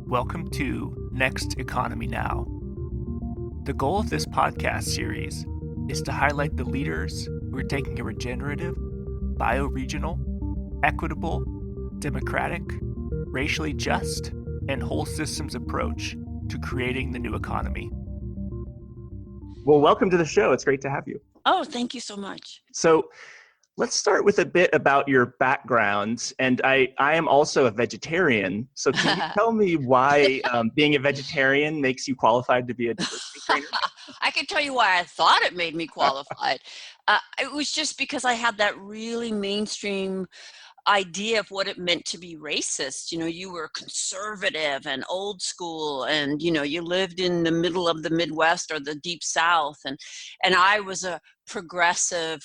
Welcome to Next Economy Now. The goal of this podcast series is to highlight the leaders who are taking a regenerative, bioregional, equitable, democratic, racially just, and whole systems approach to creating the new economy. Well, welcome to the show. It's great to have you. Oh, thank you so much. So let's start with a bit about your background. And I am also a vegetarian. So can you tell me why being a vegetarian makes you qualified to be a diversity trainer? I can tell you why I thought it made me qualified. It was just because I had that really mainstream idea of what it meant to be racist. You know, you were conservative and old school, and you lived in the middle of the Midwest or the Deep South, and I was a progressive,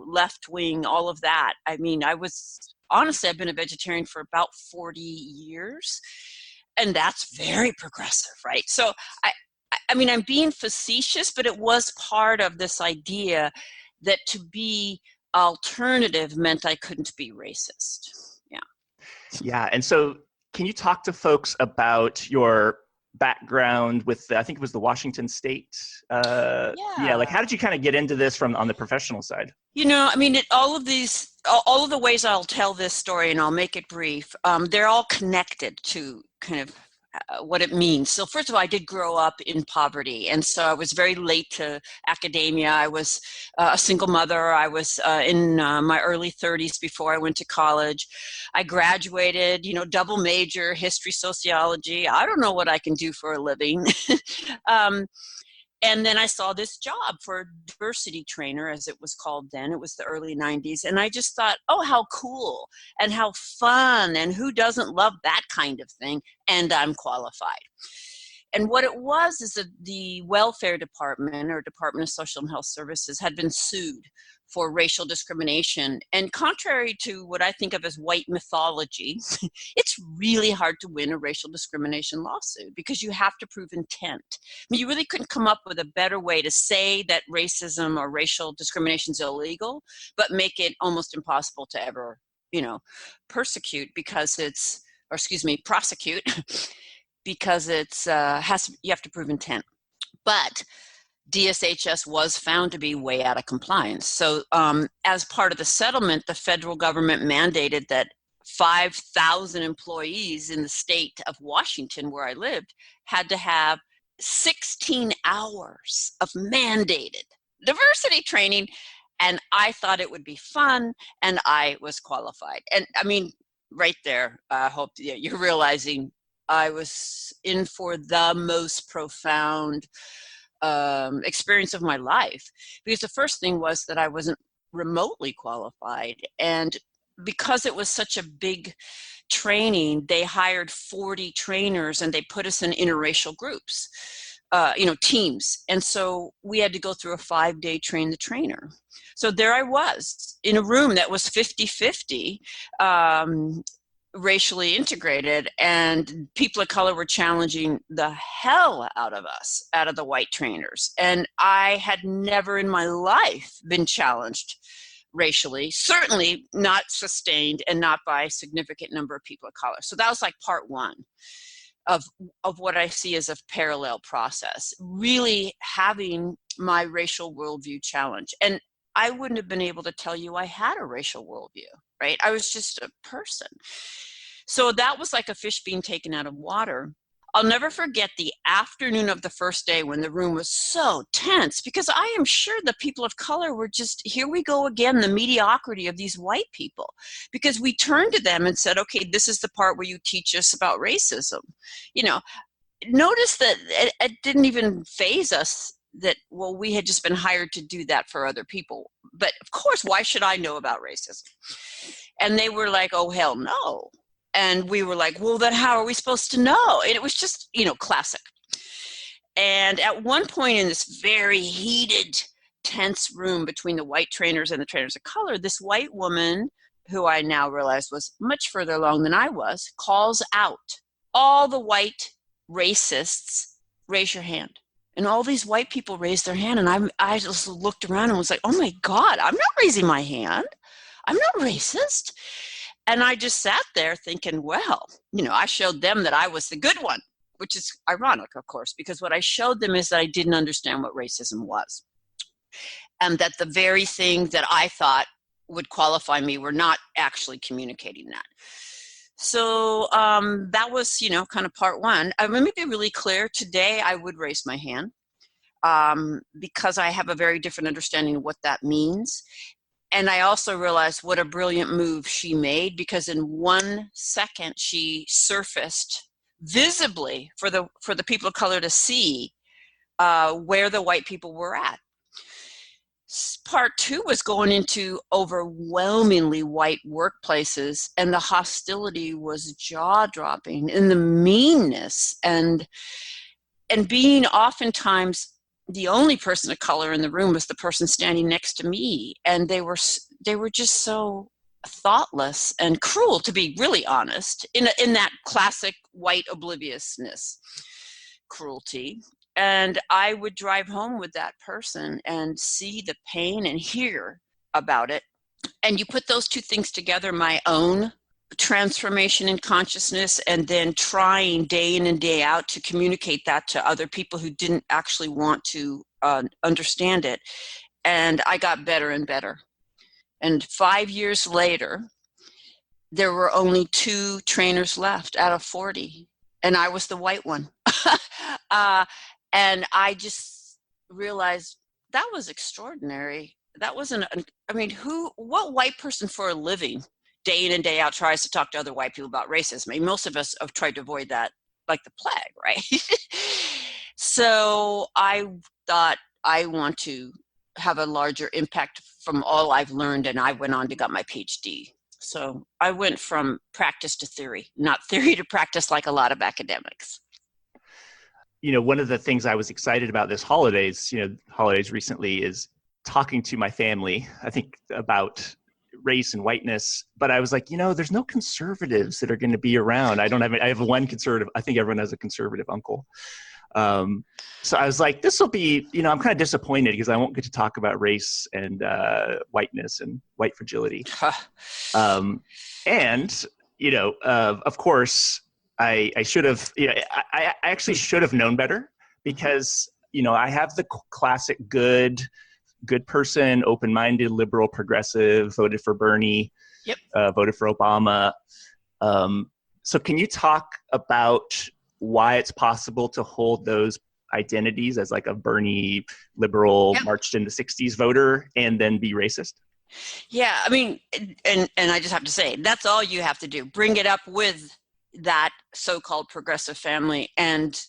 left wing, all of that. I mean, I've been a vegetarian for about 40 years, and that's very progressive, right? So I mean, I'm being facetious, but it was part of this idea that to be alternative meant I couldn't be racist. Yeah. And so can you talk to folks about your background with, I think it was the Washington State? Like how did you kind of get into this on the professional side? I mean, all of the ways I'll tell this story, and I'll make it brief, they're all connected to kind of what it means. So first of all, I did grow up in poverty, and so I was very late to academia. I was a single mother. I was in my early 30s before I went to college. I graduated, double major, history, sociology. I don't know what I can do for a living. And then I saw this job for a diversity trainer, as it was called then. It was the early 90s. And I just thought, oh, how cool and how fun, and who doesn't love that kind of thing? And I'm qualified. And what it was is that the welfare department, or Department of Social and Health Services, had been sued for racial discrimination. And contrary to what I think of as white mythology, it's really hard to win a racial discrimination lawsuit because you have to prove intent. I mean, you really couldn't come up with a better way to say that racism or racial discrimination is illegal, but make it almost impossible to ever, prosecute because it's you have to prove intent. But DSHS was found to be way out of compliance. So as part of the settlement, the federal government mandated that 5,000 employees in the state of Washington, where I lived, had to have 16 hours of mandated diversity training. And I thought it would be fun, and I was qualified. And I mean, right there, I hope you're realizing I was in for the most profound experience of my life, because the first thing was that I wasn't remotely qualified, and because it was such a big training, they hired 40 trainers and they put us in interracial groups, teams, and so we had to go through a 5-day train the trainer. So there I was in a room that was 50-50, racially integrated, and people of color were challenging the hell out of us, out of the white trainers. And I had never in my life been challenged racially, certainly not sustained, and not by a significant number of people of color. So that was like part one of what I see as a parallel process, really having my racial worldview challenged. And I wouldn't have been able to tell you I had a racial worldview, right? I was just a person. So that was like a fish being taken out of water. I'll never forget the afternoon of the first day when the room was so tense, because I am sure the people of color were just, here we go again, the mediocrity of these white people, because we turned to them and said, okay, this is the part where you teach us about racism. Notice that it didn't even faze us that, well, we had just been hired to do that for other people. But of course, why should I know about racism? And they were like, oh, hell no. And we were like, well, then how are we supposed to know? And it was just, classic. And at one point in this very heated, tense room between the white trainers and the trainers of color, this white woman, who I now realize was much further along than I was, calls out, all the white racists, raise your hand. And all these white people raised their hand, and I just looked around and was like, oh my God, I'm not raising my hand. I'm not racist. And I just sat there thinking, well, I showed them that I was the good one, which is ironic, of course, because what I showed them is that I didn't understand what racism was. And that the very thing that I thought would qualify me were not actually communicating that. So that was, kind of part one. Let me be really clear. Today, I would raise my hand because I have a very different understanding of what that means. And I also realized what a brilliant move she made, because in 1 second, she surfaced visibly for the people of color to see where the white people were at. Part two was going into overwhelmingly white workplaces, and the hostility was jaw-dropping, and the meanness, and being oftentimes the only person of color in the room was the person standing next to me, and they were just so thoughtless and cruel, to be really honest, in that classic white obliviousness cruelty. And I would drive home with that person and see the pain and hear about it. And you put those two things together, my own transformation in consciousness, and then trying day in and day out to communicate that to other people who didn't actually want to understand it. And I got better and better. And 5 years later, there were only 2 trainers left out of 40. And I was the white one. And I just realized that was extraordinary. That wasn't, what white person for a living, day in and day out, tries to talk to other white people about racism? I mean, most of us have tried to avoid that like the plague, right? So I thought, I want to have a larger impact from all I've learned, and I went on to get my PhD. So I went from practice to theory, not theory to practice like a lot of academics. One of the things I was excited about this holidays recently, is talking to my family, I think, about race and whiteness. But I was like, there's no conservatives that are going to be around. I have one conservative. I think everyone has a conservative uncle. So I was like, this will be, I'm kind of disappointed because I won't get to talk about race and whiteness and white fragility. Of course, I should have, I actually should have known better, because, I have the classic good person, open-minded, liberal, progressive, voted for Bernie, yep. Voted for Obama. So can you talk about why it's possible to hold those identities as like a Bernie liberal, yep, marched in the 60s voter and then be racist? Yeah, and I just have to say, that's all you have to do. Bring it up with that so-called progressive family, and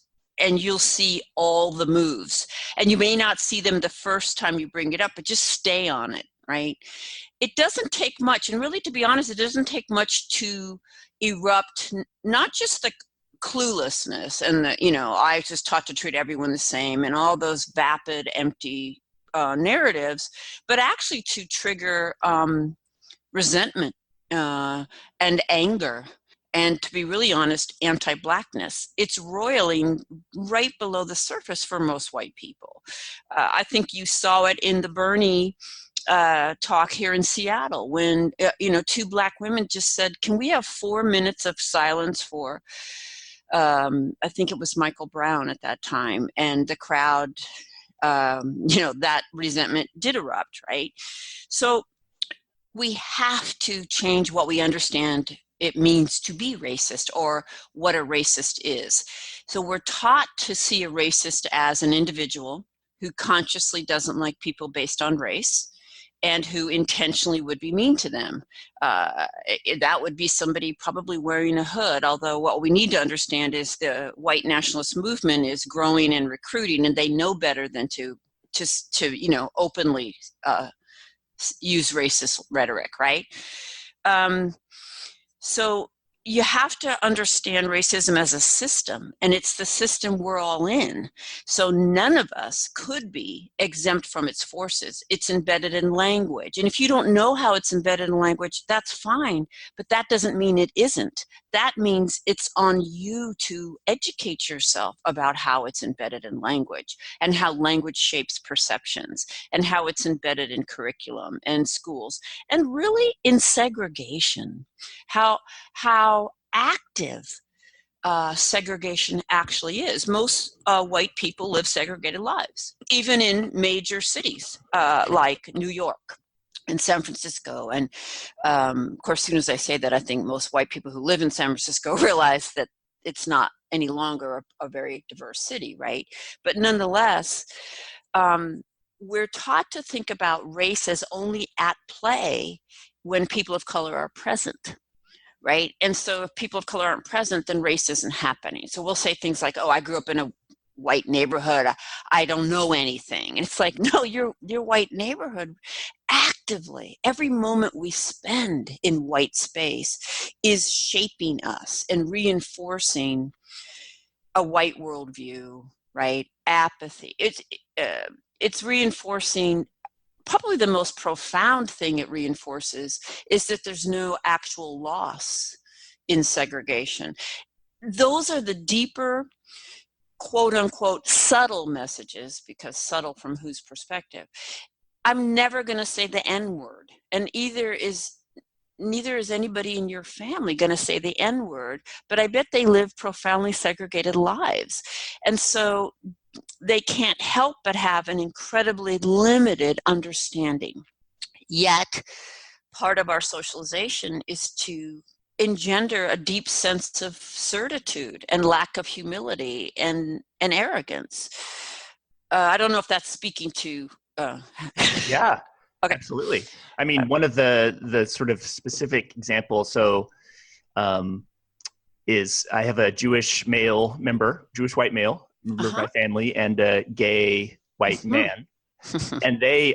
you'll see all the moves. And you may not see them the first time you bring it up, but just stay on it, right? It doesn't take much, and really, to be honest, it doesn't take much to erupt, not just the cluelessness and I just taught to treat everyone the same and all those vapid, empty narratives, but actually to trigger resentment and anger. And to be really honest, anti-Blackness. It's roiling right below the surface for most white people. I think you saw it in the Bernie talk here in Seattle when, 2 Black women just said, can we have 4 minutes of silence for, I think it was Michael Brown at that time, and the crowd, that resentment did erupt, right? So we have to change what we understand it means to be racist, or what a racist is. So we're taught to see a racist as an individual who consciously doesn't like people based on race and who intentionally would be mean to them. That would be somebody probably wearing a hood, although what we need to understand is the white nationalist movement is growing and recruiting, and they know better than to openly use racist rhetoric, right? So you have to understand racism as a system, and it's the system we're all in. So none of us could be exempt from its forces. It's embedded in language. And if you don't know how it's embedded in language, that's fine, but that doesn't mean it isn't. That means it's on you to educate yourself about how it's embedded in language and how language shapes perceptions and how it's embedded in curriculum and schools and really in segregation. How active segregation actually is. Most white people live segregated lives, even in major cities like New York and San Francisco. And of course, as soon as I say that, I think most white people who live in San Francisco realize that it's not any longer a very diverse city, right? But nonetheless, we're taught to think about race as only at play when people of color are present. Right? And so if people of color aren't present, then race isn't happening. So we'll say things like, oh, I grew up in a white neighborhood. I don't know anything. And it's like, no, your white neighborhood actively, every moment we spend in white space is shaping us and reinforcing a white worldview, right? Apathy. It's reinforcing. Probably the most profound thing it reinforces is that there's no actual loss in segregation. Those are the deeper, quote unquote, subtle messages, because subtle from whose perspective? I'm never going to say the N word, and neither is anybody in your family going to say the N word, but I bet they live profoundly segregated lives. And so they can't help but have an incredibly limited understanding. Yet, part of our socialization is to engender a deep sense of certitude and lack of humility and arrogance. I don't know if that's speaking to... Yeah, okay. Absolutely. I mean, one of the sort of specific examples, is I have a Jewish white male, member of my family, and a gay white man, and they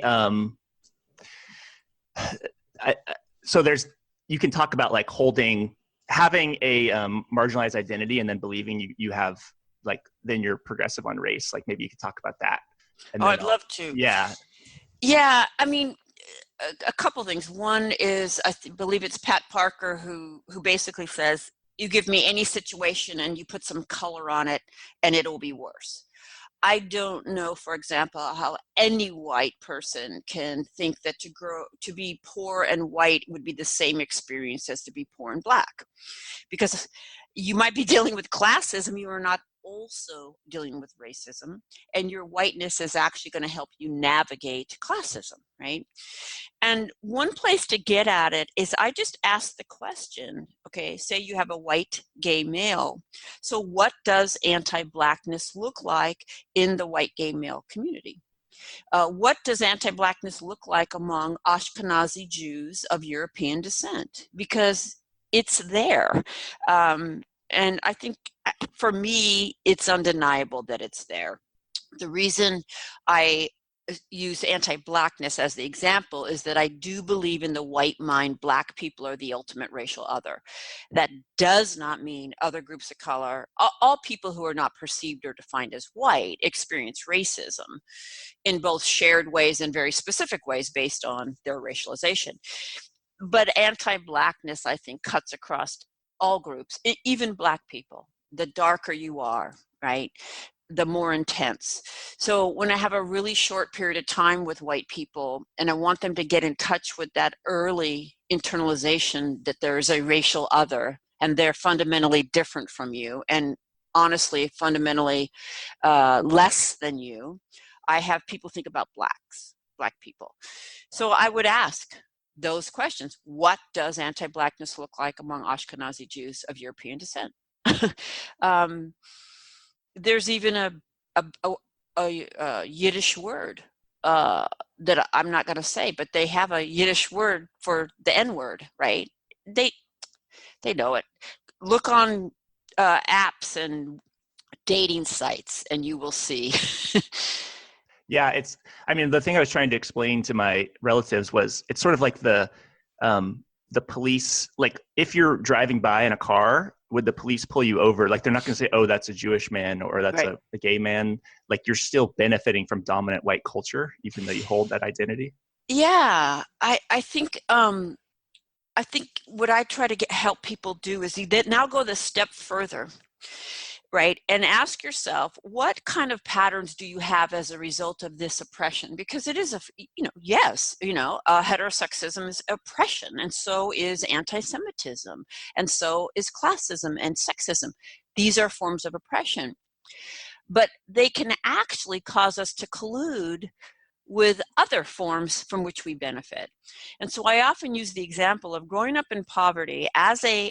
you can talk about like having a marginalized identity and then believing you have, like, then you're progressive on race. Like, maybe you could talk about that. And I'd love to. Yeah. I mean, a couple things. One is believe it's Pat Parker who basically says, you give me any situation and you put some color on it and it'll be worse. I don't know, for example, how any white person can think that to be poor and white would be the same experience as to be poor and black. Because you might be dealing with classism, you are not also dealing with racism, and your whiteness is actually going to help you navigate classism, right? And one place to get at it is I just ask the question, okay, say you have a white gay male. So what does anti-blackness look like in the white gay male community? What does anti-blackness look like among Ashkenazi Jews of European descent? Because it's there. And I think for me, it's undeniable that it's there. The reason I use anti-blackness as the example is that I do believe in the white mind, black people are the ultimate racial other. That does not mean other groups of color, all people who are not perceived or defined as white experience racism in both shared ways and very specific ways based on their racialization. But anti-blackness, I think, cuts across all groups, even black people. The darker you are, right, the more intense. So when I have a really short period of time with white people and I want them to get in touch with that early internalization that there is a racial other and they're fundamentally different from you and honestly fundamentally less than you, I have people think about black people. So I would ask those questions. What does anti-blackness look like among Ashkenazi Jews of European descent? There's even a Yiddish word that I'm not going to say, but they have a Yiddish word for the N word, right? They know it. Look on apps and dating sites, and you will see. Yeah, the thing I was trying to explain to my relatives was it's sort of like the the police, like if you're driving by in a car, would the police pull you over? Like they're not going to say, oh, that's a Jewish man or that's Right. a gay man. Like you're still benefiting from dominant white culture, even though you hold that identity. Yeah, I think what I try to help people do is now go the step further, right? And ask yourself, what kind of patterns do you have as a result of this oppression? Because it is yes, heterosexism is oppression, and so is anti-Semitism, and so is classism and sexism. These are forms of oppression, but they can actually cause us to collude with other forms from which we benefit. And so I often use the example of growing up in poverty as I'm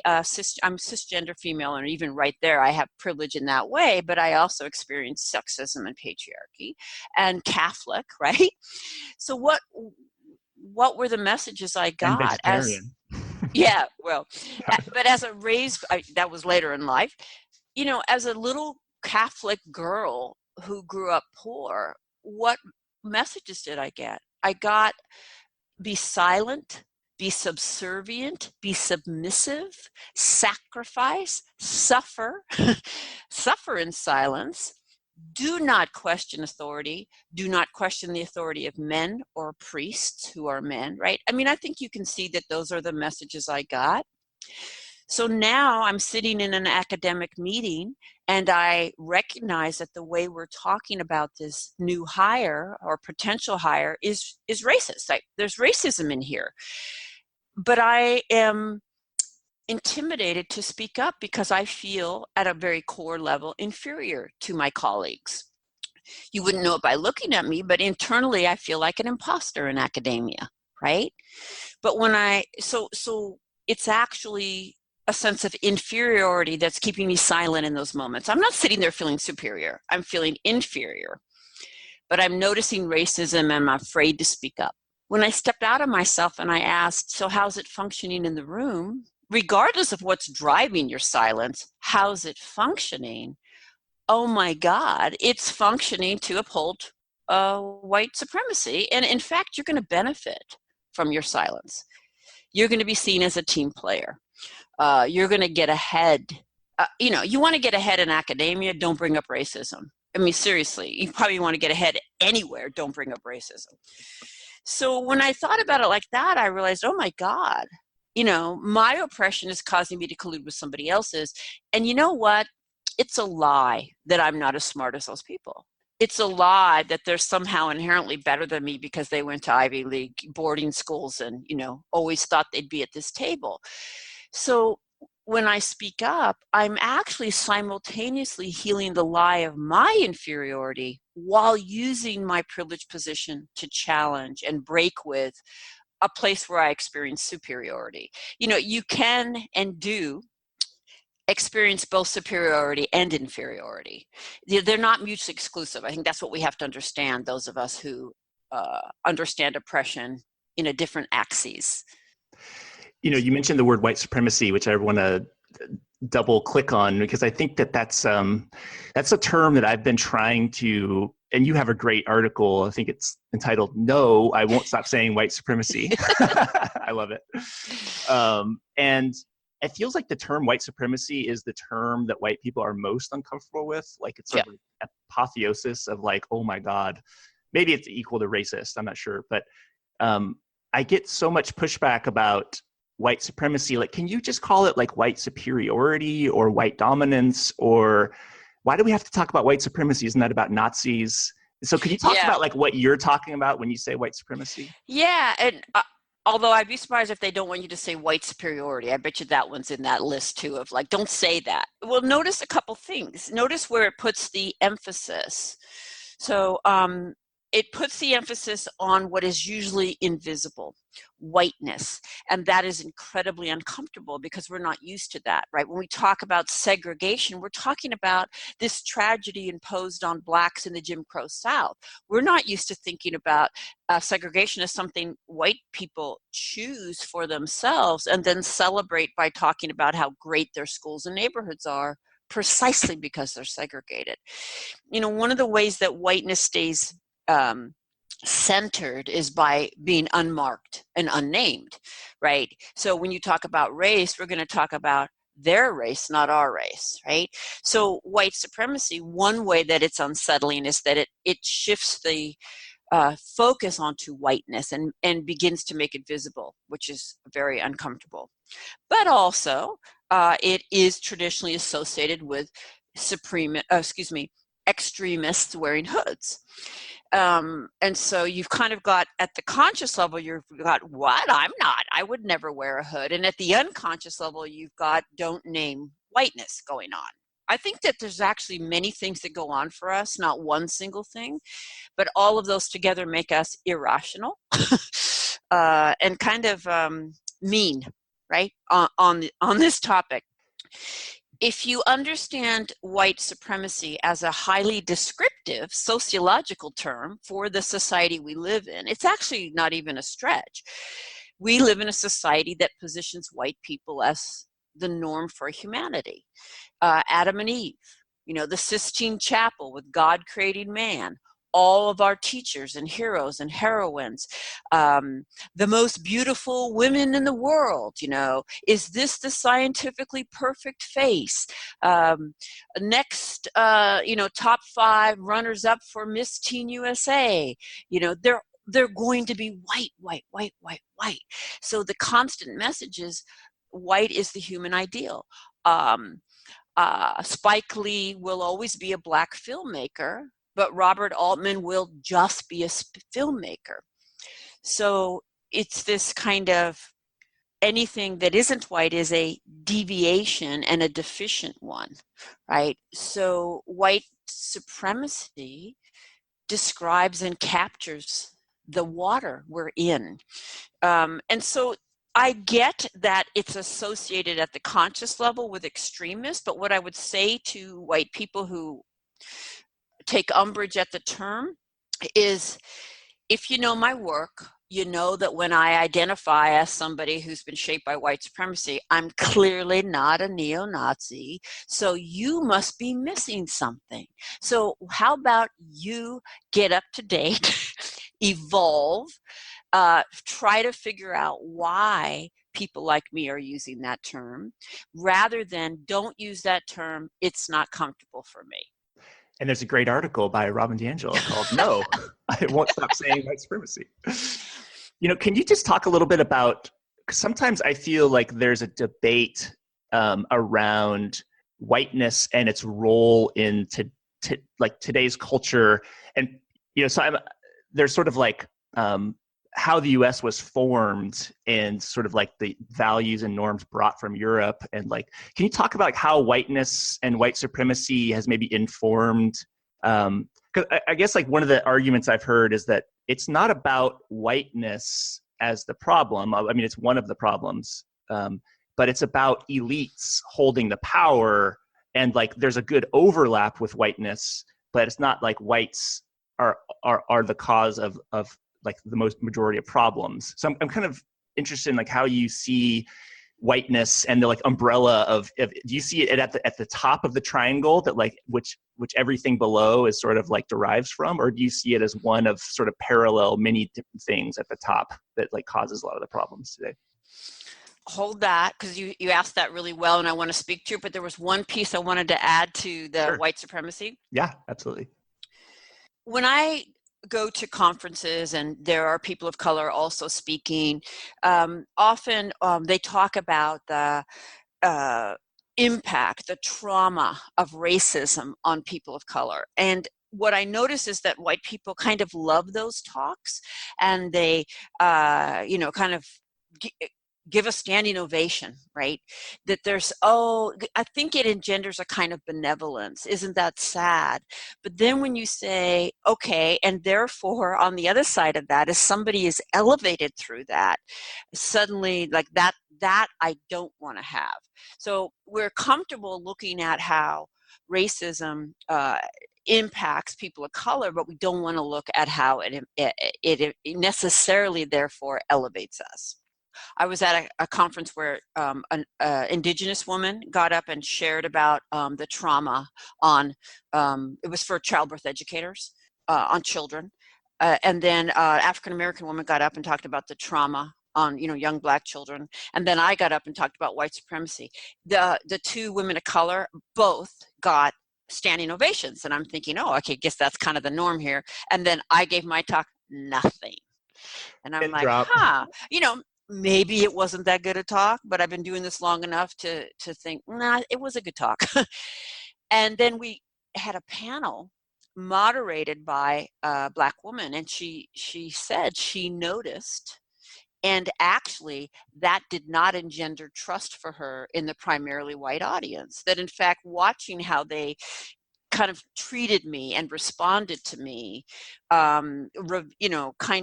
cisgender female, and even right there, I have privilege in that way, but I also experienced sexism and patriarchy, and Catholic, right? So what were the messages I And got vegetarian. yeah, well, but as a that was later in life, as a little Catholic girl who grew up poor, what messages did I get? I got, be silent, be subservient, be submissive, sacrifice, suffer, suffer in silence. Do not question authority. Do not question the authority of men or priests who are men, right? I mean, I think you can see that those are the messages I got. So now I'm sitting in an academic meeting and I recognize that the way we're talking about this new hire or potential hire is racist. There's racism in here. But I am intimidated to speak up because I feel at a very core level inferior to my colleagues. You wouldn't know it by looking at me, but internally I feel like an imposter in academia, right? But so it's actually a sense of inferiority that's keeping me silent in those moments. I'm not sitting there feeling superior. I'm feeling inferior. But I'm noticing racism and I'm afraid to speak up. When I stepped out of myself and I asked, so how's it functioning in the room? Regardless of what's driving your silence, how's it functioning? Oh my God, it's functioning to uphold white supremacy. And in fact, you're going to benefit from your silence. You're going to be seen as a team player. You're going to get ahead. You want to get ahead in academia, don't bring up racism. I mean, seriously, you probably want to get ahead anywhere, don't bring up racism. So when I thought about it like that, I realized, oh my God, my oppression is causing me to collude with somebody else's. And you know what? It's a lie that I'm not as smart as those people. It's a lie that they're somehow inherently better than me because they went to Ivy League boarding schools and, always thought they'd be at this table. So when I speak up, I'm actually simultaneously healing the lie of my inferiority while using my privileged position to challenge and break with a place where I experience superiority. You can and do experience both superiority and inferiority. They're not mutually exclusive. I think that's what we have to understand, those of us who understand oppression in a different axes. You mentioned the word white supremacy, which I want to double click on because I think that's a term that I've been trying to, and you have a great article. I think it's entitled, "No, I Won't Stop Saying White Supremacy." I love it. And it feels like the term white supremacy is the term that white people are most uncomfortable with. Like it's sort of an apotheosis of like, oh my God, maybe it's equal to racist. I'm not sure. But I get so much pushback about white supremacy. Like, can you just call it like white superiority or white dominance? Or why do we have to talk about white supremacy? Isn't that about Nazis? So can you talk about like what you're talking about when you say white supremacy? Yeah. And although I'd be surprised if they don't want you to say white superiority. I bet you that one's in that list too of like, don't say that. Well, notice a couple things. Notice where it puts the emphasis. So it puts the emphasis on what is usually invisible, whiteness. And that is incredibly uncomfortable because we're not used to that, right? When we talk about segregation, we're talking about this tragedy imposed on Blacks in the Jim Crow South. We're not used to thinking about segregation as something white people choose for themselves and then celebrate by talking about how great their schools and neighborhoods are precisely because they're segregated. One of the ways that whiteness stays centered is by being unmarked and unnamed, right? So when you talk about race, we're going to talk about their race, not our race, right? So white supremacy, one way that it's unsettling is that it shifts the focus onto whiteness and begins to make it visible, which is very uncomfortable. But also, it is traditionally associated with extremists wearing hoods. And so you've kind of got, at the conscious level, you've got, what? I'm not. I would never wear a hood. And at the unconscious level, you've got don't name whiteness going on. I think that there's actually many things that go on for us, not one single thing, but all of those together make us irrational and kind of mean, right, on this topic. If you understand white supremacy as a highly descriptive sociological term for the society we live in, it's actually not even a stretch. We live in a society that positions white people as the norm for humanity. Adam and Eve, the Sistine Chapel with God creating man, all of our teachers and heroes and heroines, the most beautiful women in the world, is this the scientifically perfect face? Next, top 5 runners up for Miss Teen USA, they're going to be white, white, white, white, white. So the constant message is white is the human ideal. Spike Lee will always be a black filmmaker, but Robert Altman will just be a filmmaker. So it's this kind of, anything that isn't white is a deviation and a deficient one, right? So white supremacy describes and captures the water we're in. And so I get that it's associated at the conscious level with extremists, but what I would say to white people who take umbrage at the term is, if you know my work, you know that when I identify as somebody who's been shaped by white supremacy, I'm clearly not a neo-Nazi, so you must be missing something. So how about you get up to date, evolve, try to figure out why people like me are using that term, rather than don't use that term, it's not comfortable for me. And there's a great article by Robin DiAngelo called No, I Won't Stop Saying White Supremacy. Can you just talk a little bit about, because sometimes I feel like there's a debate around whiteness and its role in today's culture. And, so there's sort of like how the US was formed and sort of like the values and norms brought from Europe. And can you talk about how whiteness and white supremacy has maybe informed, because I guess one of the arguments I've heard is that it's not about whiteness as the problem. I mean, it's one of the problems, but it's about elites holding the power, and there's a good overlap with whiteness, but it's not like whites are the cause of the most majority of problems. So I'm kind of interested in how you see whiteness and the umbrella of do you see it at the top of the triangle that which everything below is sort of derives from, or do you see it as one of sort of parallel many different things at the top that causes a lot of the problems today? Hold that, because you asked that really well and I want to speak to it, but there was one piece I wanted to add to the Sure. White supremacy. Yeah, absolutely. When I go to conferences and there are people of color also speaking, often they talk about the impact, the trauma of racism on people of color. And what I notice is that white people kind of love those talks, and they, kind of give a standing ovation, right? That there's, I think it engenders a kind of benevolence. Isn't that sad? But then when you say, okay, and therefore on the other side of that is somebody is elevated through that, suddenly that I don't want to have. So we're comfortable looking at how racism impacts people of color, but we don't want to look at how it necessarily therefore elevates us. I was at a conference where an indigenous woman got up and shared about the trauma on, it was for childbirth educators, on children. and then African American woman got up and talked about the trauma on young Black children, and then I got up and talked about white supremacy. The two women of color both got standing ovations, and I'm thinking, oh, okay, guess that's kind of the norm here. And then I gave my talk, nothing, and I'm like, maybe it wasn't that good a talk, but I've been doing this long enough to think, nah, it was a good talk. And then we had a panel moderated by a Black woman, and she said she noticed, and actually that did not engender trust for her in the primarily white audience, that in fact watching how they kind of treated me and responded to me, kind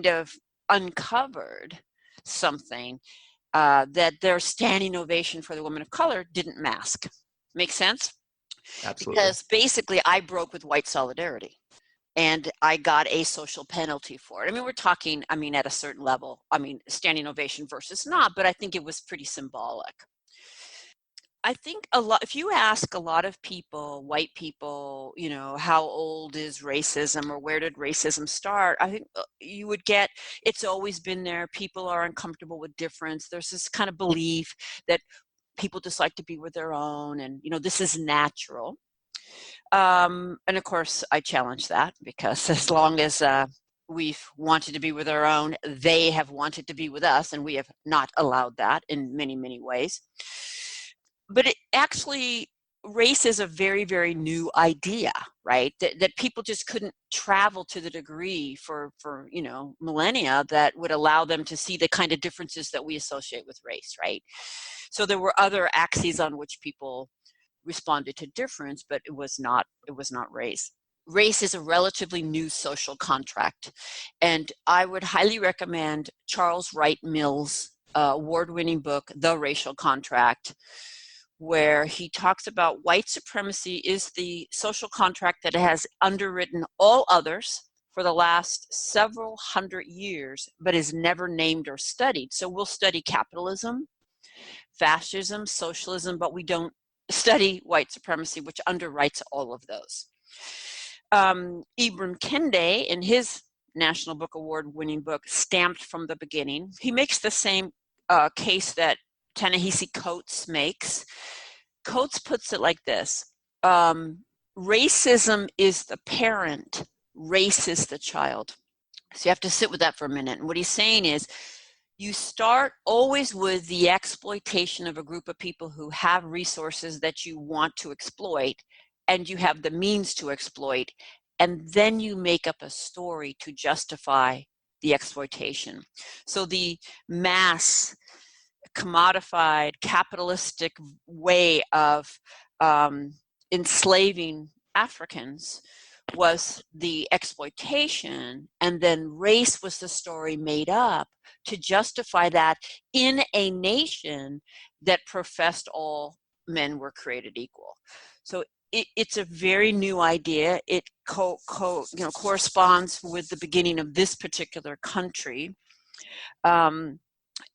of uncovered something that their standing ovation for the woman of color didn't mask. Make sense? Absolutely. Because basically I broke with white solidarity, and I got a social penalty for it. I mean, we're talking, at a certain level, standing ovation versus not, but I think it was pretty symbolic. I think if you ask a lot of people, white people, how old is racism or where did racism start? I think you would get, it's always been there. People are uncomfortable with difference. There's this kind of belief that people just like to be with their own, and, this is natural. And of course, I challenge that, because as long as we've wanted to be with our own, they have wanted to be with us, and we have not allowed that in many, many ways. But race is a very, very new idea, right? That people just couldn't travel to the degree for millennia that would allow them to see the kind of differences that we associate with race, right? So there were other axes on which people responded to difference, but it was not race. Race is a relatively new social contract, and I would highly recommend Charles Wright Mills' award-winning book, The Racial Contract, where he talks about white supremacy is the social contract that has underwritten all others for the last several hundred years, but is never named or studied. So we'll study capitalism, fascism, socialism, but we don't study white supremacy, which underwrites all of those. Ibram Kendi, in his National Book Award-winning book, Stamped from the Beginning, he makes the same case that Ta-Nehisi Coates makes. Coates puts it like this: racism is the parent, race is the child. So you have to sit with that for a minute. And what he's saying is, you start always with the exploitation of a group of people who have resources that you want to exploit, and you have the means to exploit, and then you make up a story to justify the exploitation. So the mass commodified capitalistic way of enslaving Africans was the exploitation, and then race was the story made up to justify that in a nation that professed all men were created equal. So it's a very new idea. It corresponds with the beginning of this particular country.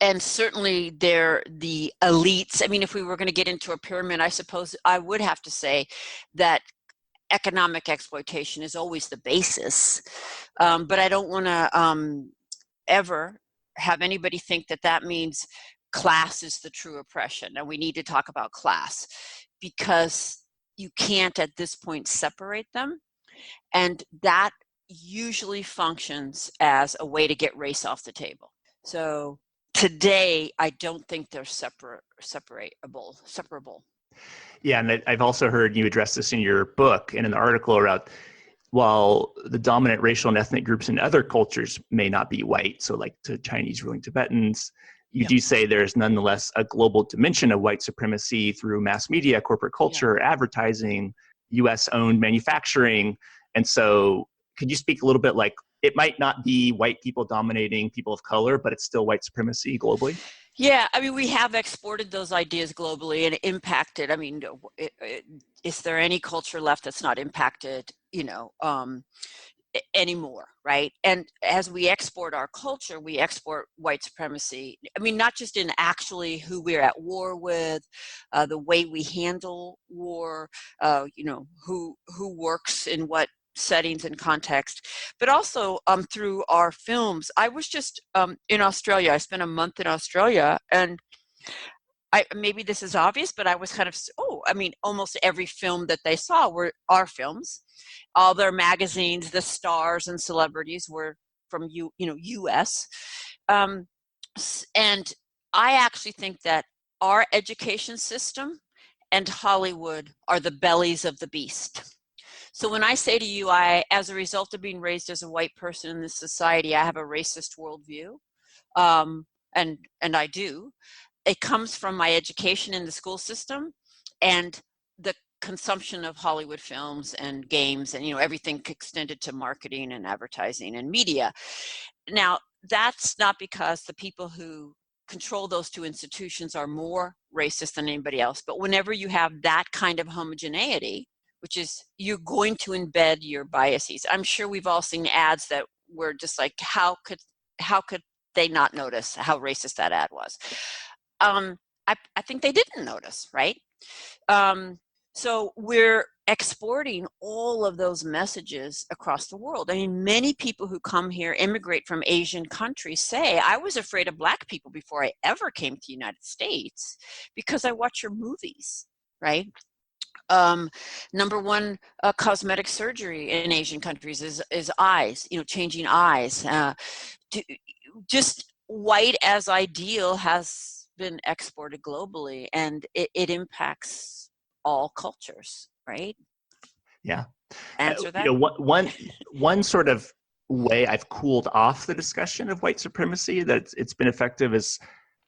And certainly the elites, if we were going to get into a pyramid, I suppose I would have to say that economic exploitation is always the basis. But I don't want to ever have anybody think that means class is the true oppression. And we need to talk about class, because you can't at this point separate them. And that usually functions as a way to get race off the table. So today, I don't think they're separable. Yeah, and I've also heard you address this in your book and in the article around, while the dominant racial and ethnic groups in other cultures may not be white, so like the Chinese ruling Tibetans, you do say there's nonetheless a global dimension of white supremacy through mass media, corporate culture, advertising, US-owned manufacturing. And so could you speak a little bit, like, it might not be white people dominating people of color, but it's still white supremacy globally? Yeah, we have exported those ideas globally and impacted. Is there any culture left that's not impacted, anymore, right? And as we export our culture, we export white supremacy. Not just in actually who we're at war with, the way we handle war, who works in what settings and context, but also through our films. I was just in Australia. I spent a month in Australia, and maybe this is obvious, but I was kind of, almost every film that they saw were our films. All their magazines, the stars and celebrities were from U.S. And I actually think that our education system and Hollywood are the bellies of the beast. So when I say to you, as a result of being raised as a white person in this society, I have a racist worldview, and I do. It comes from my education in the school system and the consumption of Hollywood films and games and everything extended to marketing and advertising and media. Now, that's not because the people who control those two institutions are more racist than anybody else, but whenever you have that kind of homogeneity, which is you're going to embed your biases. I'm sure we've all seen ads that were just like, how could they not notice how racist that ad was? I think they didn't notice, right? So we're exporting all of those messages across the world. I mean, many people who come here, immigrate from Asian countries, say, I was afraid of Black people before I ever came to the United States because I watch your movies, right? Number one, cosmetic surgery in Asian countries is eyes, changing eyes. Just white as ideal has been exported globally, and it impacts all cultures, right? Yeah. Answer that. One sort of way I've cooled off the discussion of white supremacy that it's been effective is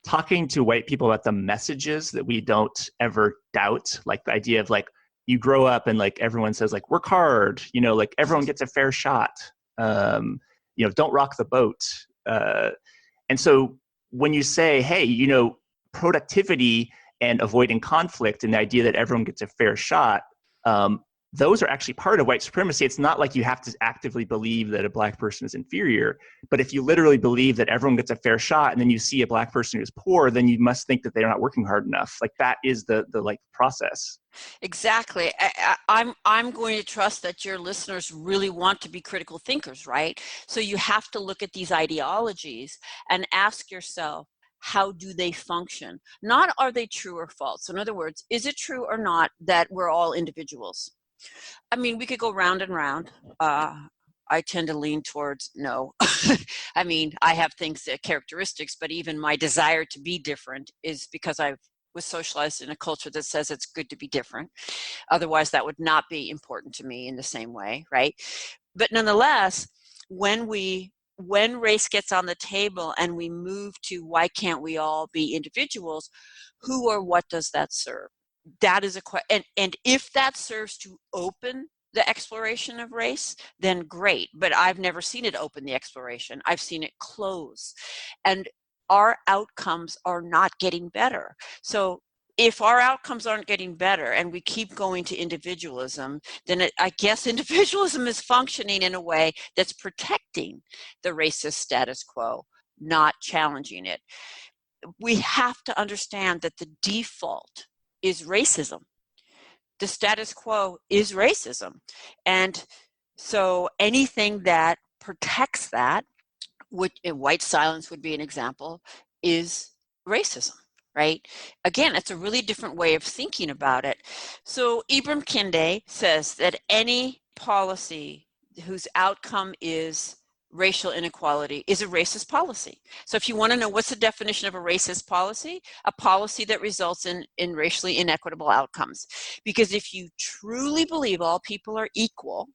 talking to white people about the messages that we don't ever doubt, like the idea of like you grow up and like everyone says like work hard, like everyone gets a fair shot, don't rock the boat. And so when you say, hey, productivity and avoiding conflict and the idea that everyone gets a fair shot, those are actually part of white supremacy. It's not like you have to actively believe that a Black person is inferior, but if you literally believe that everyone gets a fair shot and then you see a Black person who's poor, then you must think that they're not working hard enough. Like that is the like process. Exactly. I'm going to trust that your listeners really want to be critical thinkers, right? So you have to look at these ideologies and ask yourself, how do they function? Not are they true or false. So in other words, is it true or not that we're all individuals? I mean, we could go round and round. I tend to lean towards no. I mean, I have characteristics, but even my desire to be different is because I was socialized in a culture that says it's good to be different. Otherwise, that would not be important to me in the same way, right? But nonetheless, when race gets on the table and we move to why can't we all be individuals, who or what does that serve? That is a question. And if that serves to open the exploration of race, then great. But I've never seen it open the exploration. I've seen it close. And our outcomes are not getting better. So if our outcomes aren't getting better and we keep going to individualism, then I guess individualism is functioning in a way that's protecting the racist status quo, not challenging it. We have to understand that the default is racism. The status quo is racism. And so anything that protects that, white silence would be an example, is racism, right? Again, it's a really different way of thinking about it. So Ibram Kendi says that any policy whose outcome is racial inequality is a racist policy. So if you want to know what's the definition of a racist policy, a policy that results in racially inequitable outcomes. Because if you truly believe all people are equal,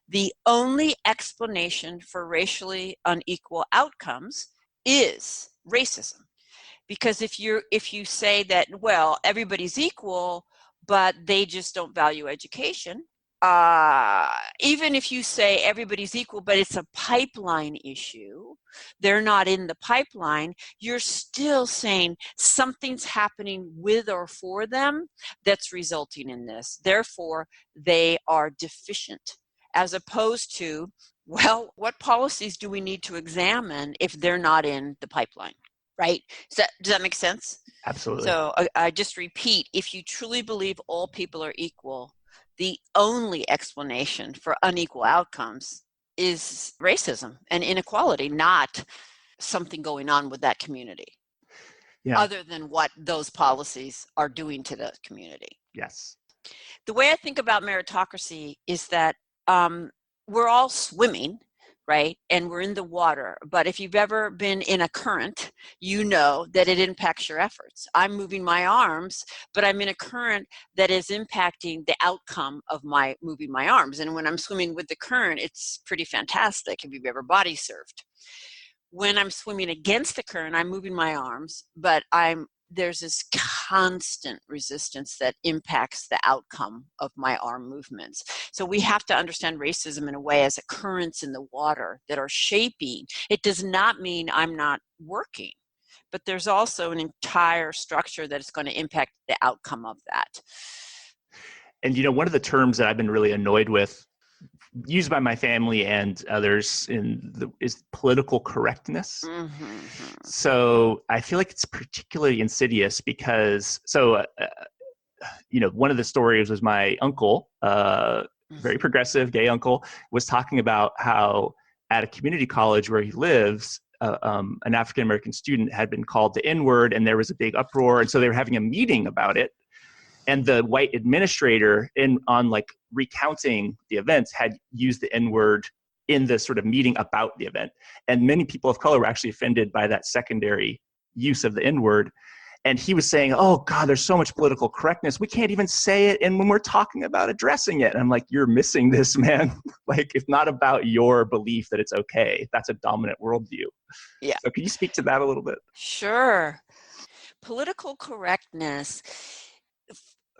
the only explanation for racially unequal outcomes is racism. Because if you say that, well, everybody's equal, but they just don't value education, even if you say everybody's equal, but it's a pipeline issue, they're not in the pipeline, you're still saying something's happening with or for them that's resulting in this. Therefore, they are deficient, as opposed to, well, what policies do we need to examine if they're not in the pipeline, right? Does that make sense? Absolutely. So I just repeat, if you truly believe all people are equal, the only explanation for unequal outcomes is racism and inequality, not something going on with that community. Yeah. Other than what those policies are doing to the community. Yes. The way I think about meritocracy is that we're all swimming, right? And we're in the water. But if you've ever been in a current, you know that it impacts your efforts. I'm moving my arms, but I'm in a current that is impacting the outcome of my moving my arms. And when I'm swimming with the current, it's pretty fantastic if you've ever body surfed. When I'm swimming against the current, I'm moving my arms, but there's this constant resistance that impacts the outcome of my arm movements. So we have to understand racism in a way as currents in the water that are shaping. It does not mean I'm not working, but there's also an entire structure that is going to impact the outcome of that. And, one of the terms that I've been really annoyed with, used by my family and others, is political correctness. Mm-hmm. So I feel like it's particularly insidious because, one of the stories was my uncle, very progressive gay uncle, was talking about how at a community college where he lives, an African-American student had been called the N-word, and there was a big uproar. And so they were having a meeting about it. And the white administrator, on recounting the events, had used the N-word in the sort of meeting about the event. And many people of color were actually offended by that secondary use of the N-word. And he was saying, oh God, there's so much political correctness. We can't even say it. And when we're talking about addressing it, and I'm like, you're missing this, man. It's not about your belief that it's okay. That's a dominant worldview. Yeah. So can you speak to that a little bit? Sure. Political correctness.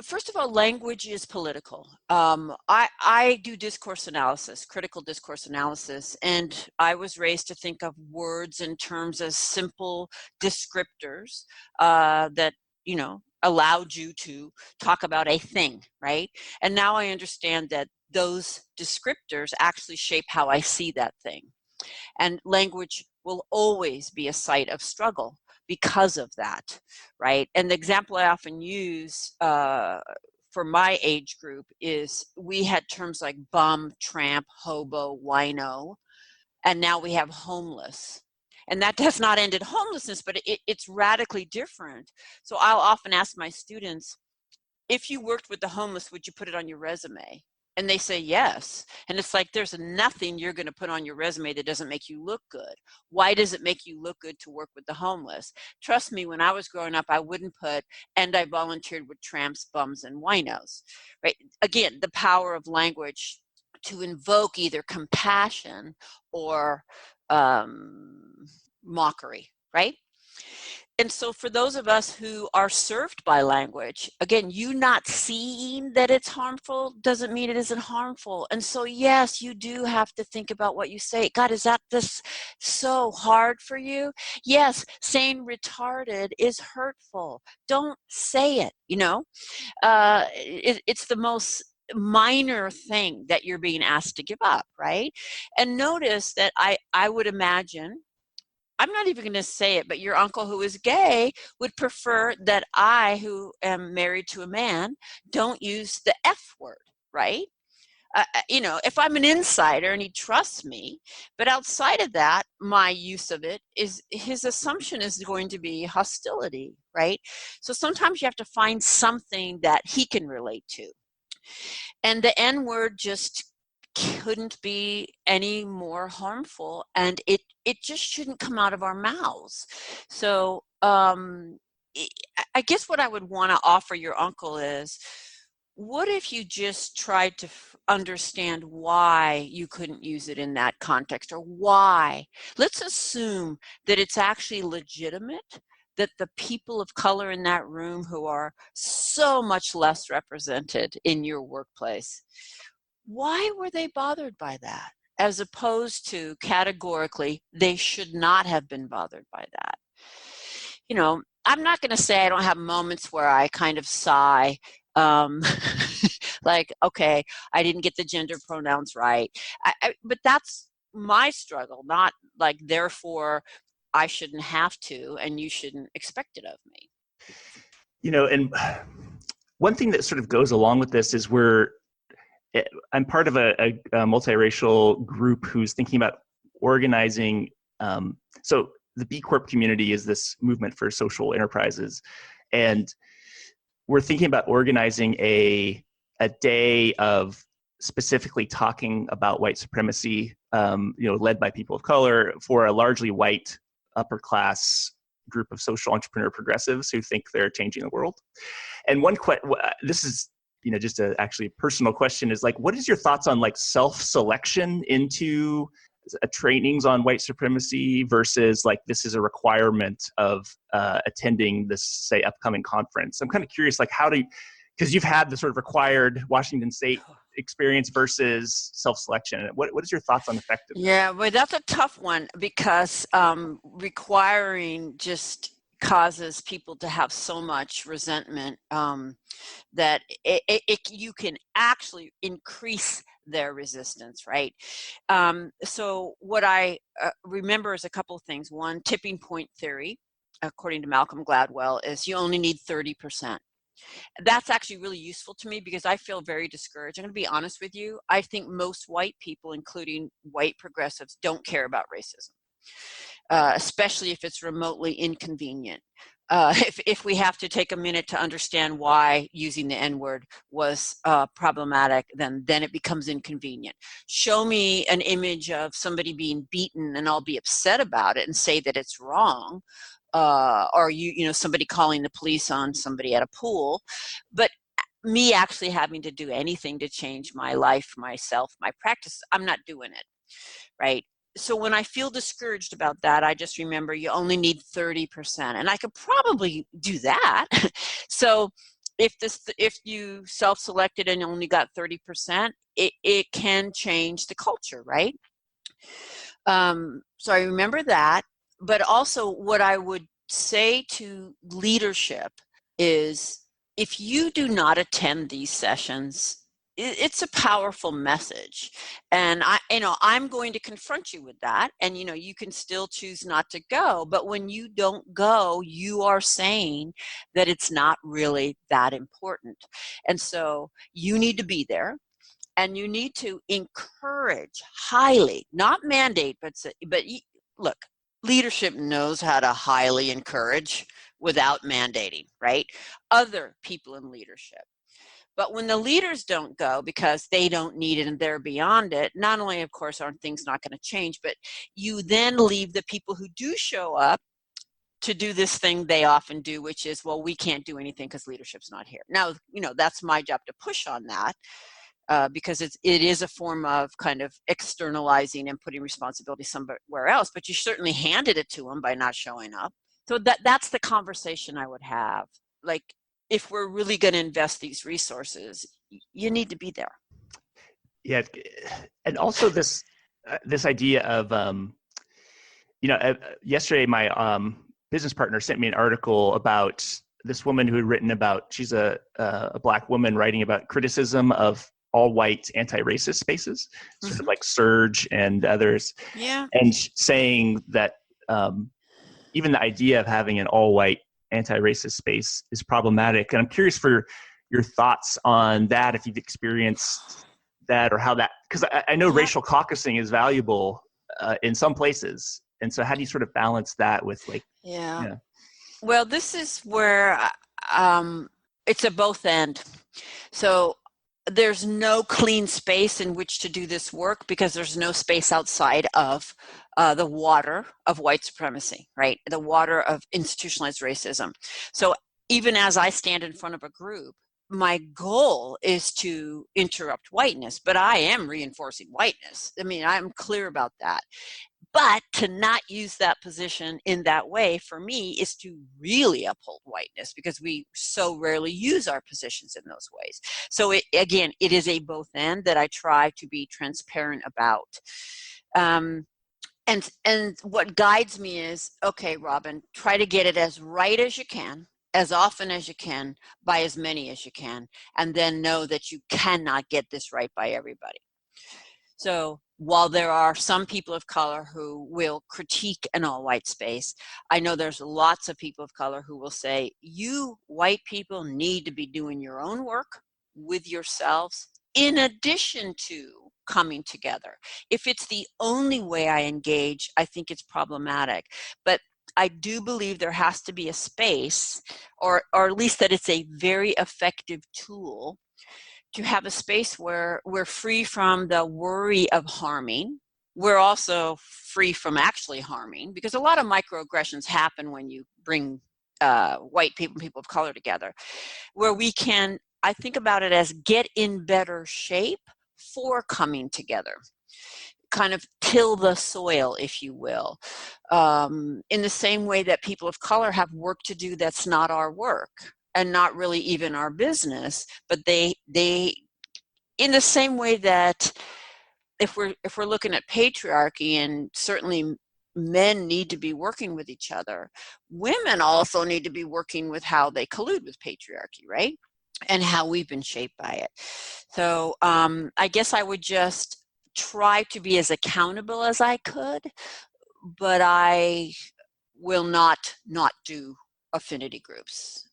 First of all, language is political. I do discourse analysis, critical discourse analysis, and I was raised to think of words and terms as simple descriptors that, allowed you to talk about a thing, right? And now I understand that those descriptors actually shape how I see that thing. And language will always be a site of struggle because of that, right? And the example I often use for my age group is we had terms like bum, tramp, hobo, wino, and now we have homeless. And that does not end at homelessness, but it's radically different. So I'll often ask my students, if you worked with the homeless, would you put it on your resume? And they say yes. And it's like, there's nothing you're going to put on your resume that doesn't make you look good. Why does it make you look good to work with the homeless? Trust me, when I was growing up, I wouldn't put, and I volunteered with tramps, bums, and winos, right? Again, the power of language to invoke either compassion or mockery, right? And so for those of us who are served by language, again, you not seeing that it's harmful doesn't mean it isn't harmful. And so, yes, you do have to think about what you say. God, is that this so hard for you? Yes, saying retarded is hurtful. Don't say it, it's the most minor thing that you're being asked to give up, right? And notice that I would imagine, I'm not even going to say it, but your uncle who is gay would prefer that I, who am married to a man, don't use the F word, right? If I'm an insider and he trusts me, but outside of that, my use of it is his assumption is going to be hostility, right? So sometimes you have to find something that he can relate to. And the N word just couldn't be any more harmful, and it just shouldn't come out of our mouths. So I guess what I would want to offer your uncle is, what if you just tried to understand why you couldn't use it in that context, or why? Let's assume that it's actually legitimate, that the people of color in that room who are so much less represented in your workplace, why were they bothered by that? As opposed to categorically, they should not have been bothered by that. I'm not going to say I don't have moments where I kind of sigh, like, okay, I didn't get the gender pronouns right. But that's my struggle, not like, therefore, I shouldn't have to, and you shouldn't expect it of me. And one thing that sort of goes along with this is we're I'm part of a multiracial group who's thinking about organizing. So the B Corp community is this movement for social enterprises, and we're thinking about organizing a day of specifically talking about white supremacy, led by people of color, for a largely white upper class group of social entrepreneur progressives who think they're changing the world. And this is just a actually personal question, is like, what is your thoughts on like self-selection into trainings on white supremacy versus like this is a requirement of attending this, say, upcoming conference? I'm kind of curious, like because you've had the sort of required Washington State experience versus self-selection. What is your thoughts on effectiveness? Yeah, well, that's a tough one because requiring just causes people to have so much resentment that you can actually increase their resistance, right? So what I remember is a couple of things. One, tipping point theory, according to Malcolm Gladwell, is you only need 30%. That's actually really useful to me because I feel very discouraged. I'm going to be honest with you. I think most white people, including white progressives, don't care about racism, especially if it's remotely inconvenient. If we have to take a minute to understand why using the N-word was problematic, then it becomes inconvenient. Show me an image of somebody being beaten and I'll be upset about it and say that it's wrong. Or somebody calling the police on somebody at a pool. But me actually having to do anything to change my life, myself, my practice, I'm not doing it, right? So when I feel discouraged about that, I just remember you only need 30%, and I could probably do that. So if you self-selected and only got 30%, it can change the culture, right? So I remember that. But also what I would say to leadership is if you do not attend these sessions, it's a powerful message. And I'm going to confront you with that. And, you can still choose not to go. But when you don't go, you are saying that it's not really that important. And so you need to be there. And you need to encourage highly, not mandate, but look, leadership knows how to highly encourage without mandating, right? Other people in leadership. But when the leaders don't go because they don't need it and they're beyond it, not only, of course, aren't things not going to change, but you then leave the people who do show up to do this thing they often do, which is, well, we can't do anything because leadership's not here. Now, that's my job to push on that. Because it is a form of kind of externalizing and putting responsibility somewhere else, but you certainly handed it to them by not showing up. So that's the conversation I would have. Like, if we're really going to invest these resources, you need to be there. Yeah, and also this idea of yesterday my business partner sent me an article about this woman who had written about, she's a Black woman writing about criticism of all-white anti-racist spaces, sort of like Surge and others. Yeah. And saying that even the idea of having an all-white anti-racist space is problematic. And I'm curious for your thoughts on that, if you've experienced that or how that, because I know racial caucusing is valuable in some places. And so how do you sort of balance that with like, yeah. Well, this is where it's a both end. So there's no clean space in which to do this work because there's no space outside of the water of white supremacy, right? The water of institutionalized racism. So even as I stand in front of a group, my goal is to interrupt whiteness, but I am reinforcing whiteness. I mean, I'm clear about that. But to not use that position in that way, for me, is to really uphold whiteness because we so rarely use our positions in those ways. So it is a both end that I try to be transparent about. And what guides me is, okay, Robin, try to get it as right as you can, as often as you can, by as many as you can, and then know that you cannot get this right by everybody. So while there are some people of color who will critique an all-white space, I know there's lots of people of color who will say, you white people need to be doing your own work with yourselves in addition to coming together. If it's the only way I engage, I think it's problematic. But I do believe there has to be a space, or at least that it's a very effective tool to have a space where we're free from the worry of harming. We're also free from actually harming, because a lot of microaggressions happen when you bring white people and people of color together, where we can, I think about it as get in better shape for coming together, kind of till the soil, if you will, in the same way that people of color have work to do that's not our work and not really even our business, but they in the same way that if we're looking at patriarchy, and certainly men need to be working with each other, women also need to be working with how they collude with patriarchy, right? And how we've been shaped by it. So I guess I would just try to be as accountable as I could, but I will not do affinity groups.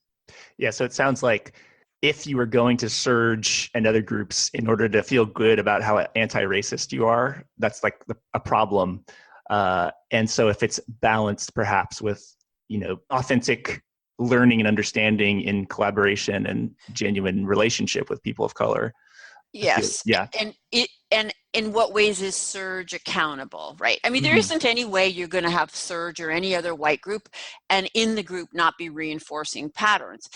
Yeah, so it sounds like if you were going to surge and other groups in order to feel good about how anti-racist you are, that's like a problem. And so if it's balanced perhaps with, authentic learning and understanding in collaboration and genuine relationship with people of color. Yes. Yeah. And in what ways is surge accountable, right? I mean, there isn't any way you're going to have surge or any other white group and in the group not be reinforcing patterns.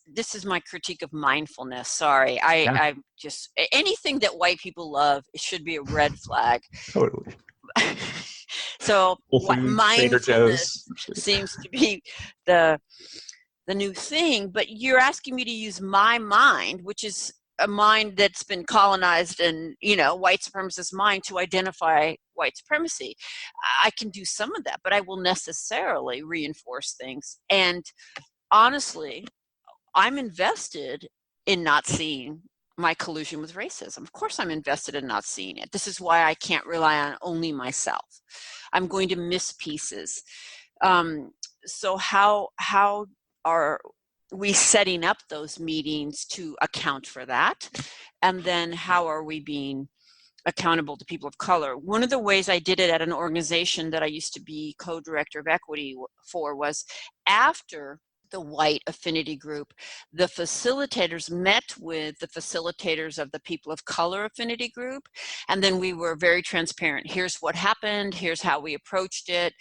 This is my critique of mindfulness. Sorry. I just, anything that white people love, it should be a red flag. Totally. So mindfulness Joe's. seems to be the new thing, but you're asking me to use my mind, which is a mind that's been colonized and, white supremacist mind, to identify white supremacy. I can do some of that, but I will necessarily reinforce things. And honestly, I'm invested in not seeing my collusion with racism. Of course, I'm invested in not seeing it. This is why I can't rely on only myself. I'm going to miss pieces. So how are we setting up those meetings to account for that? And then how are we being accountable to people of color? One of the ways I did it at an organization that I used to be co-director of equity for was after the white affinity group, the facilitators met with the facilitators of the people of color affinity group. And then we were very transparent. Here's what happened. Here's how we approached it.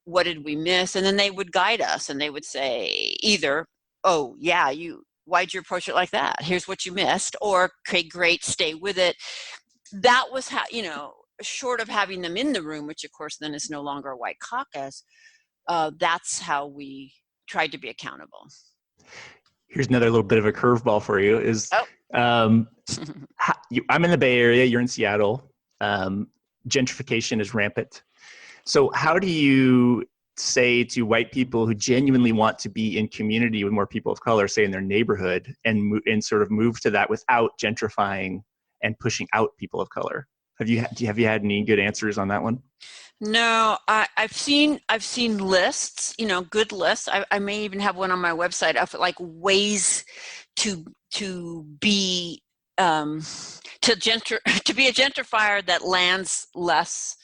What did we miss? And then they would guide us and they would say either, oh yeah, why'd you approach it like that? Here's what you missed. Or, okay, great, stay with it. That was how, short of having them in the room, which of course then is no longer a white caucus, that's how we tried to be accountable. Here's another little bit of a curveball for you I'm in the Bay Area, you're in Seattle. Gentrification is rampant. So how do you say to white people who genuinely want to be in community with more people of color, say in their neighborhood, and sort of move to that without gentrifying and pushing out people of color? Have you had any good answers on that one? No, I've seen lists, good lists. I may even have one on my website of like ways to be to be a gentrifier that lands less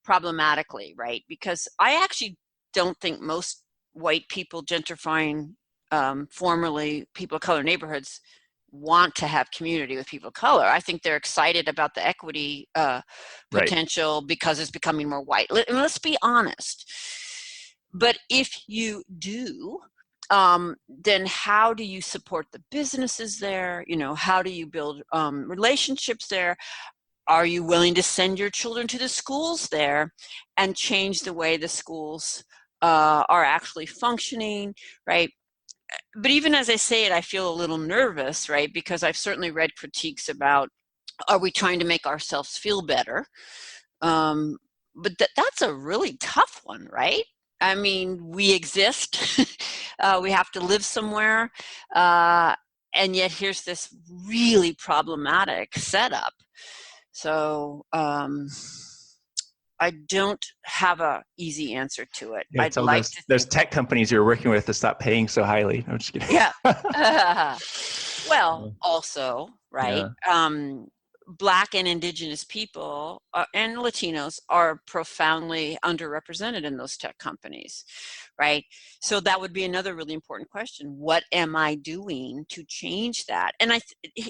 problematically, right? Because I actually don't think most white people gentrifying formerly people of color neighborhoods want to have community with people of color. I think they're excited about the equity potential because it's becoming more white. Let's be honest. But if you do, then how do you support the businesses there? How do you build relationships there? Are you willing to send your children to the schools there and change the way the schools are actually functioning, right? But even as I say it, I feel a little nervous, right? Because I've certainly read critiques about, are we trying to make ourselves feel better? But that's a really tough one, right? I mean, we exist. We have to live somewhere. And yet here's this really problematic setup. So I don't have a easy answer to it. Yeah, there's tech companies you're working with to stop paying so highly. I'm just kidding. Yeah. Well, also, right? Yeah. Black and indigenous people and Latinos are profoundly underrepresented in those tech companies, right? So that would be another really important question. What am I doing to change that? And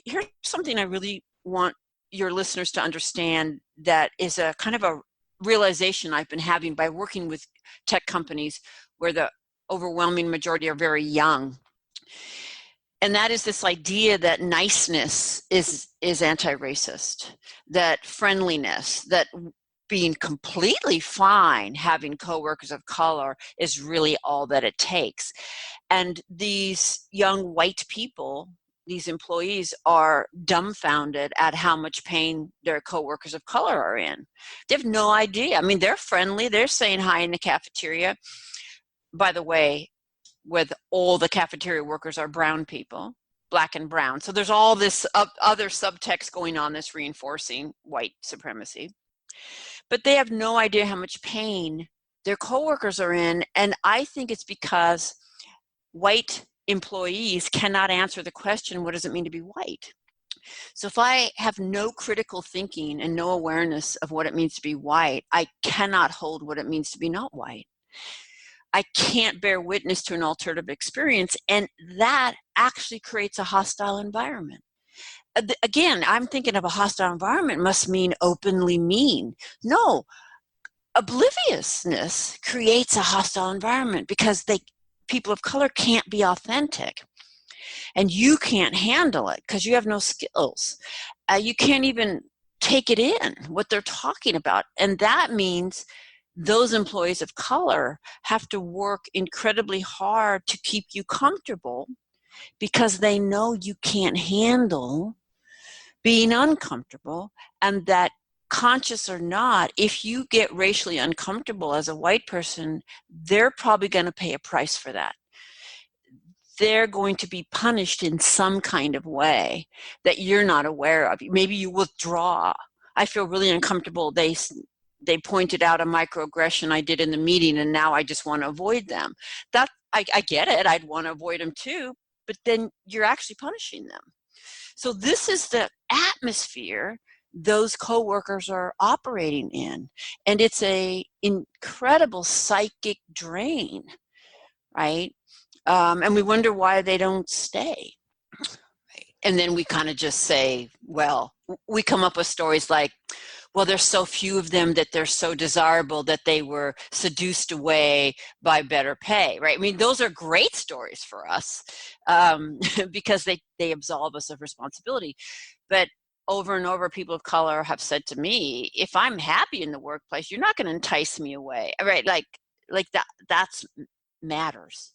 here's something I really want your listeners to understand that is a kind of a realization I've been having by working with tech companies where the overwhelming majority are very young. And that is this idea that niceness is anti-racist, that friendliness, that being completely fine having coworkers of color is really all that it takes. And these young white people, these employees, are dumbfounded at how much pain their coworkers of color are in. They have no idea. I mean, they're friendly. They're saying hi in the cafeteria. By the way, with all the cafeteria workers are brown people, black and brown. So there's all this other subtext going on that's reinforcing white supremacy. But they have no idea how much pain their coworkers are in. And I think it's because white employees cannot answer the question, what does it mean to be white? So if I have no critical thinking and no awareness of what it means to be white, I cannot hold what it means to be not white. I can't bear witness to an alternative experience, and that actually creates a hostile environment. Again, I'm thinking of a hostile environment must mean openly mean. No, obliviousness creates a hostile environment because people of color can't be authentic, and you can't handle it because you have no skills. You can't even take it in, what they're talking about, and that means those employees of color have to work incredibly hard to keep you comfortable because they know you can't handle being uncomfortable, and that conscious or not, if you get racially uncomfortable as a white person, they're probably going to pay a price for that. They're going to be punished in some kind of way that you're not aware of. Maybe you withdraw. I feel really uncomfortable. They pointed out a microaggression I did in the meeting, and now I just want to avoid them. That I get it. I'd want to avoid them too, but then you're actually punishing them. So this is the atmosphere those coworkers are operating in, and it's a incredible psychic drain, right? And we wonder why they don't stay. And then we kind of just say, well, we come up with stories like, well, there's so few of them that they're so desirable that they were seduced away by better pay, right? I mean, those are great stories for us because they absolve us of responsibility. But over and over, people of color have said to me, if I'm happy in the workplace, you're not going to entice me away, right? Like that's matters.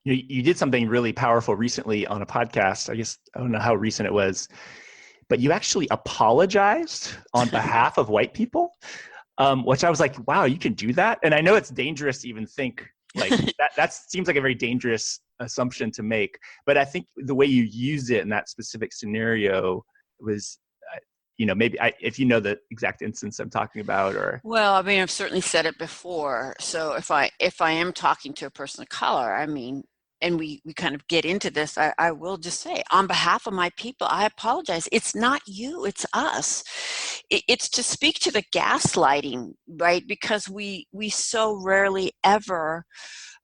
You did something really powerful recently on a podcast. I guess, I don't know how recent it was, but you actually apologized on behalf of white people, which I was like, wow, you can do that? And I know it's dangerous to even think like that seems like a very dangerous assumption to make. But I think the way you used it in that specific scenario was, maybe if you know the exact instance I'm talking about, or. Well, I mean, I've certainly said it before. So if I am talking to a person of color, I mean, and we kind of get into this, I will just say, on behalf of my people, I apologize. It's not you, it's us. It's to speak to the gaslighting, right? Because we so rarely ever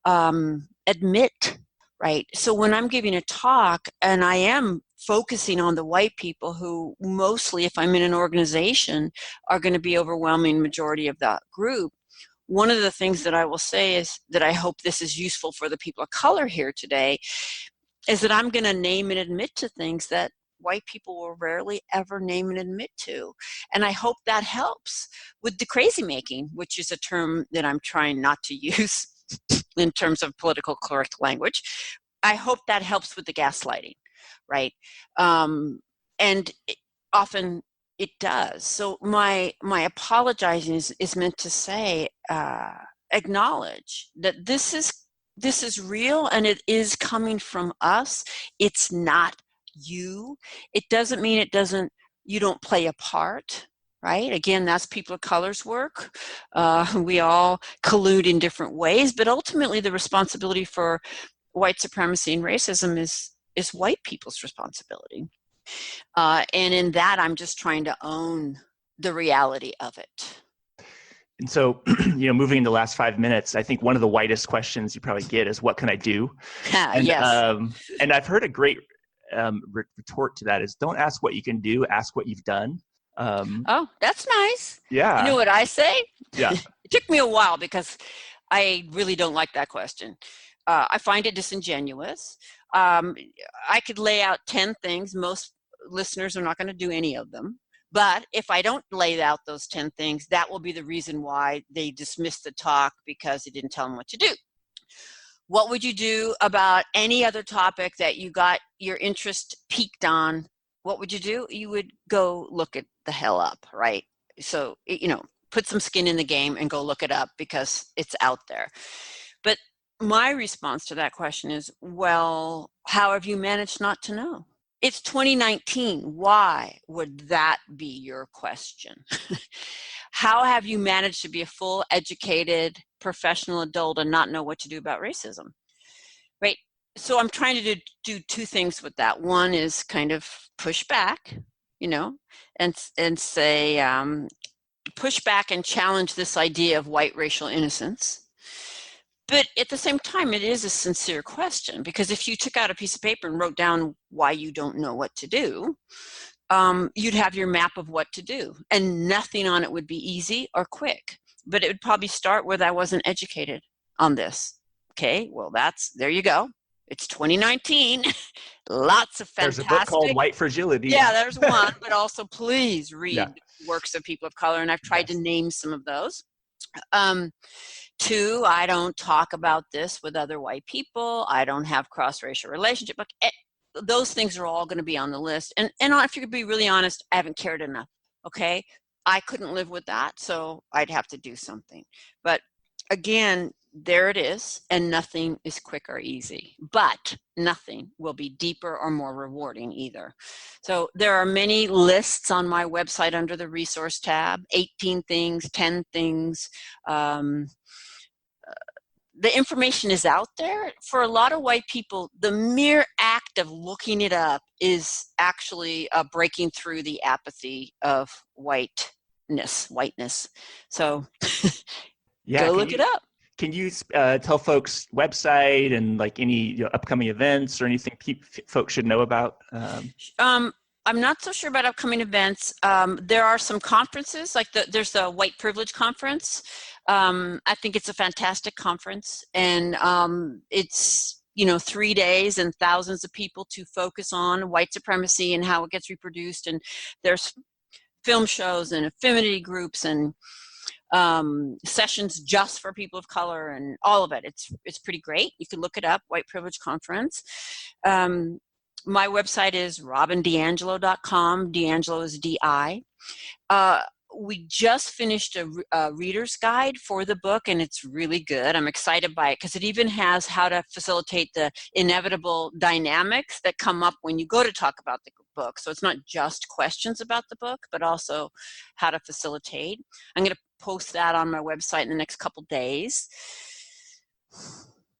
admit, right? So when I'm giving a talk and I am focusing on the white people who mostly, if I'm in an organization, are going to be overwhelming majority of that group, one of the things that I will say is that I hope this is useful for the people of color here today, is that I'm going to name and admit to things that white people will rarely ever name and admit to. And I hope that helps with the crazy making, which is a term that I'm trying not to use in terms of political correct language. I hope that helps with the gaslighting, right? And often it does. So my apologizing is meant to say, acknowledge that this is real and it is coming from us. It's not you. It doesn't mean you don't play a part, right? Again, that's people of color's work. We all collude in different ways, but ultimately the responsibility for white supremacy and racism is white people's responsibility. And in that, I'm just trying to own the reality of it. And so, moving in the last 5 minutes, I think one of the whitest questions you probably get is, what can I do? And, Yes. And I've heard a great retort to that is, don't ask what you can do, ask what you've done. Oh, that's nice. Yeah. You know what I say? Yeah. It took me a while because I really don't like that question. I find it disingenuous. I could lay out 10 things. Most listeners are not going to do any of them. But if I don't lay out those 10 things, that will be the reason why they dismiss the talk, because it didn't tell them what to do. What would you do about any other topic that you got your interest piqued on? What would you do? You would go look it the hell up, right? So, put some skin in the game and go look it up because it's out there. But my response to that question is, well, how have you managed not to know? It's 2019. Why would that be your question? How have you managed to be a full, educated, professional adult and not know what to do about racism? Right? So I'm trying to do two things with that. One is kind of push back, and say, push back and challenge this idea of white racial innocence. But at the same time, it is a sincere question, because if you took out a piece of paper and wrote down why you don't know what to do, you'd have your map of what to do, and nothing on it would be easy or quick. But it would probably start with, I wasn't educated on this. Okay, well, there you go. It's 2019. Lots of fantastic. There's a book called White Fragility. Yeah, there's one. But also, please read works of people of color, and I've tried to name some of those. 2, I don't talk about this with other white people. I don't have cross-racial relationship. Those things are all going to be on the list. And if you could be really honest, I haven't cared enough. Okay, I couldn't live with that, so I'd have to do something. But again, there it is, and nothing is quick or easy, but nothing will be deeper or more rewarding either. So there are many lists on my website under the resource tab, 18 things, 10 things. The information is out there. For a lot of white people, the mere act of looking it up is actually breaking through the apathy of whiteness. So go look it up. Can you tell folks website and like any upcoming events or anything folks should know about? I'm not so sure about upcoming events. There are some conferences, like there's the White Privilege Conference. I think it's a fantastic conference, and it's 3 days and thousands of people to focus on white supremacy and how it gets reproduced. And there's film shows and affinity groups and sessions just for people of color and all of it. It's pretty great. You can look it up, White Privilege Conference. My website is robindiangelo.com. DiAngelo is D-I. We just finished a reader's guide for the book, and it's really good. I'm excited by it because it even has how to facilitate the inevitable dynamics that come up when you go to talk about the book. So it's not just questions about the book, but also how to facilitate. I'm going to post that on my website in the next couple days.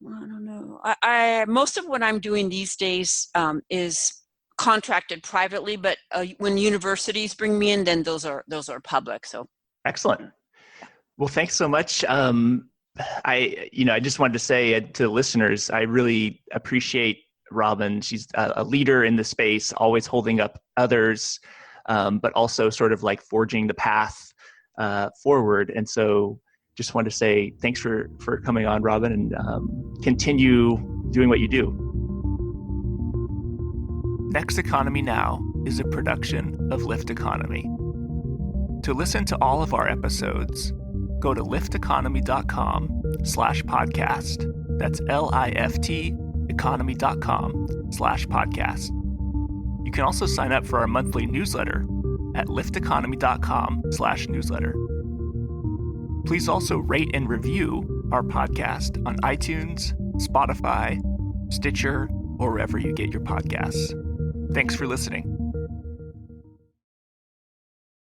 I don't know. I most of what I'm doing these days is contracted privately, but when universities bring me in, then those are public. So excellent. Well, thanks so much. I just wanted to say to the listeners, I really appreciate Robin. She's a leader in the space, always holding up others, but also sort of like forging the path forward. And so just wanted to say thanks for coming on, Robin, and continue doing what you do. Next Economy Now is a production of Lift Economy. To listen to all of our episodes, go to lifteconomy.com/podcast. That's LIFT economy.com/podcast. You can also sign up for our monthly newsletter at lifteconomy.com/newsletter. Please also rate and review our podcast on iTunes, Spotify, Stitcher, or wherever you get your podcasts. Thanks for listening.